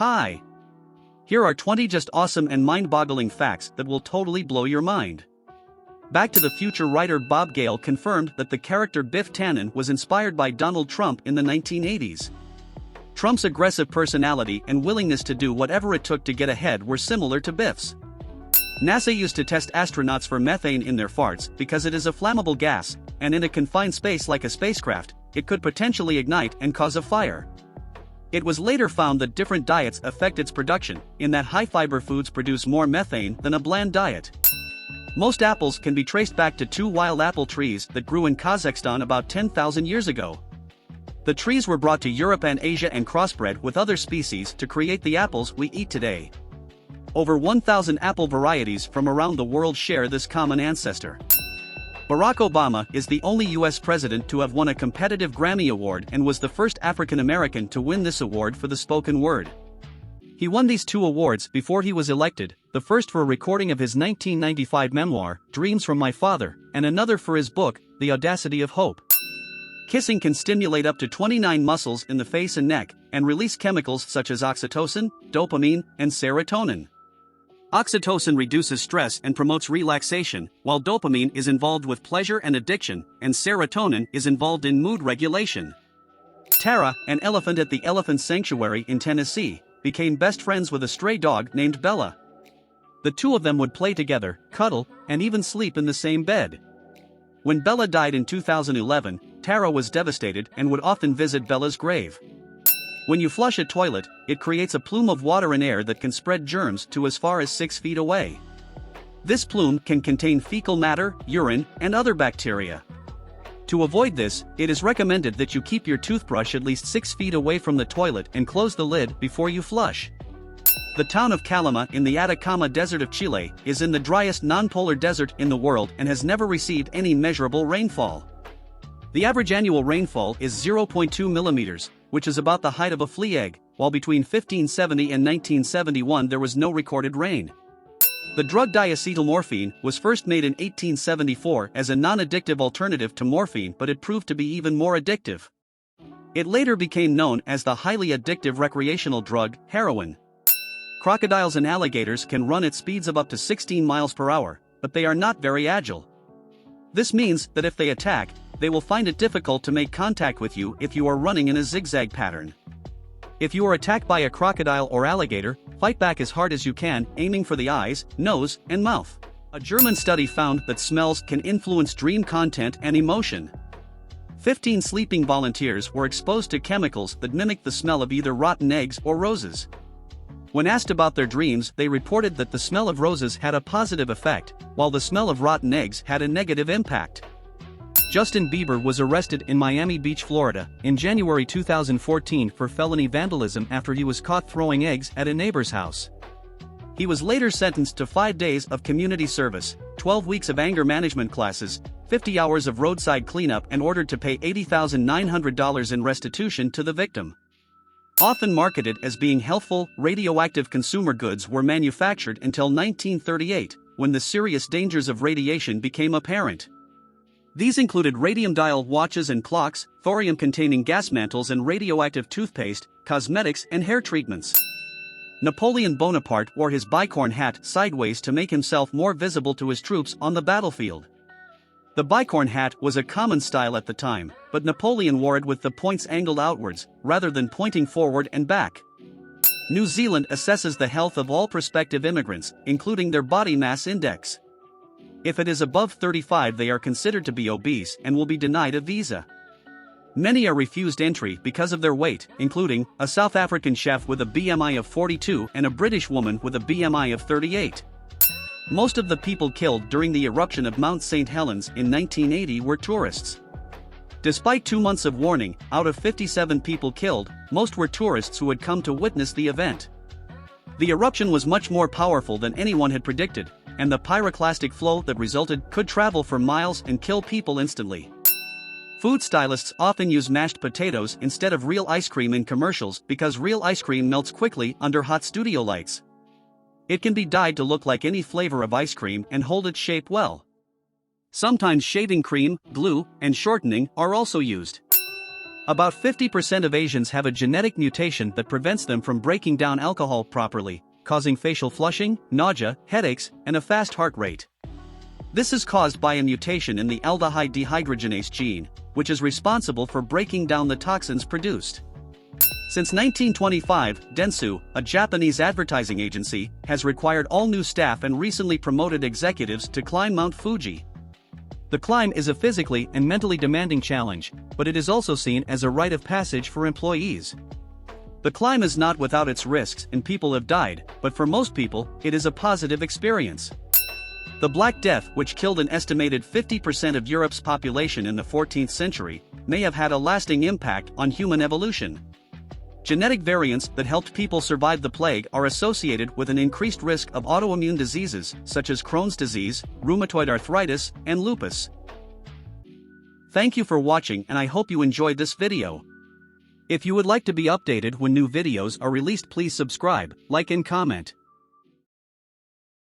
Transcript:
Hi! Here are 20 just awesome and mind-boggling facts that will totally blow your mind. Back to the Future writer Bob Gale confirmed that the character Biff Tannen was inspired by Donald Trump in the 1980s. Trump's aggressive personality and willingness to do whatever it took to get ahead were similar to Biff's. NASA used to test astronauts for methane in their farts because it is a flammable gas, and in a confined space like a spacecraft, it could potentially ignite and cause a fire. It was later found that different diets affect its production, in that high-fiber foods produce more methane than a bland diet. Most apples can be traced back to 2 wild apple trees that grew in Kazakhstan about 10,000 years ago. The trees were brought to Europe and Asia and crossbred with other species to create the apples we eat today. Over 1,000 apple varieties from around the world share this common ancestor. Barack Obama is the only U.S. president to have won a competitive Grammy Award and was the first African American to win this award for the spoken word. He won these 2 awards before he was elected, the first for a recording of his 1995 memoir, Dreams from My Father, and another for his book, The Audacity of Hope. Kissing can stimulate up to 29 muscles in the face and neck, and release chemicals such as oxytocin, dopamine, and serotonin. Oxytocin reduces stress and promotes relaxation, while dopamine is involved with pleasure and addiction, and serotonin is involved in mood regulation. Tara, an elephant at the Elephant Sanctuary in Tennessee, became best friends with a stray dog named Bella. The 2 of them would play together, cuddle, and even sleep in the same bed. When Bella died in 2011, Tara was devastated and would often visit Bella's grave. When you flush a toilet, it creates a plume of water and air that can spread germs to as far as 6 feet away. This plume can contain fecal matter, urine, and other bacteria. To avoid this, it is recommended that you keep your toothbrush at least 6 feet away from the toilet and close the lid before you flush. The town of Calama in the Atacama Desert of Chile is in the driest non-polar desert in the world and has never received any measurable rainfall. The average annual rainfall is 0.2 millimeters, which is about the height of a flea egg, while between 1570 and 1971 there was no recorded rain. The drug diacetylmorphine was first made in 1874 as a non-addictive alternative to morphine, but it proved to be even more addictive. It later became known as the highly addictive recreational drug, heroin. Crocodiles and alligators can run at speeds of up to 16 miles per hour, but they are not very agile. This means that if they attack, they will find it difficult to make contact with you if you are running in a zigzag pattern. If you are attacked by a crocodile or alligator, fight back as hard as you can, aiming for the eyes, nose, and mouth. A German study found that smells can influence dream content and emotion. 15 sleeping volunteers were exposed to chemicals that mimic the smell of either rotten eggs or roses. When asked about their dreams, they reported that the smell of roses had a positive effect, while the smell of rotten eggs had a negative impact. Justin Bieber was arrested in Miami Beach, Florida, in January 2014 for felony vandalism after he was caught throwing eggs at a neighbor's house. He was later sentenced to 5 days of community service, 12 weeks of anger management classes, 50 hours of roadside cleanup, and ordered to pay $80,900 in restitution to the victim. Often marketed as being healthful, radioactive consumer goods were manufactured until 1938, when the serious dangers of radiation became apparent. These included radium-dial watches and clocks, thorium-containing gas mantles and radioactive toothpaste, cosmetics and hair treatments. Napoleon Bonaparte wore his bicorn hat sideways to make himself more visible to his troops on the battlefield. The bicorn hat was a common style at the time, but Napoleon wore it with the points angled outwards, rather than pointing forward and back. New Zealand assesses the health of all prospective immigrants, including their body mass index. If it is above 35, they are considered to be obese and will be denied a visa. Many are refused entry because of their weight, including a South African chef with a BMI of 42 and a British woman with a BMI of 38. Most of the people killed during the eruption of Mount St. Helens in 1980 were tourists. Despite 2 months of warning, out of 57 people killed, most were tourists who had come to witness the event. The eruption was much more powerful than anyone had predicted, and the pyroclastic flow that resulted could travel for miles and kill people instantly. Food stylists often use mashed potatoes instead of real ice cream in commercials because real ice cream melts quickly under hot studio lights. It can be dyed to look like any flavor of ice cream and hold its shape well. Sometimes shaving cream, glue, and shortening are also used. About 50% of Asians have a genetic mutation that prevents them from breaking down alcohol properly, causing facial flushing, nausea, headaches, and a fast heart rate. This is caused by a mutation in the aldehyde dehydrogenase gene, which is responsible for breaking down the toxins produced. Since 1925, Dentsu, a Japanese advertising agency, has required all new staff and recently promoted executives to climb Mount Fuji. The climb is a physically and mentally demanding challenge, but it is also seen as a rite of passage for employees. The climb is not without its risks and people have died, but for most people, it is a positive experience. The Black Death, which killed an estimated 50% of Europe's population in the 14th century, may have had a lasting impact on human evolution. Genetic variants that helped people survive the plague are associated with an increased risk of autoimmune diseases such as Crohn's disease, rheumatoid arthritis, and lupus. Thank you for watching and I hope you enjoyed this video. If you would like to be updated when new videos are released, please subscribe, like and comment.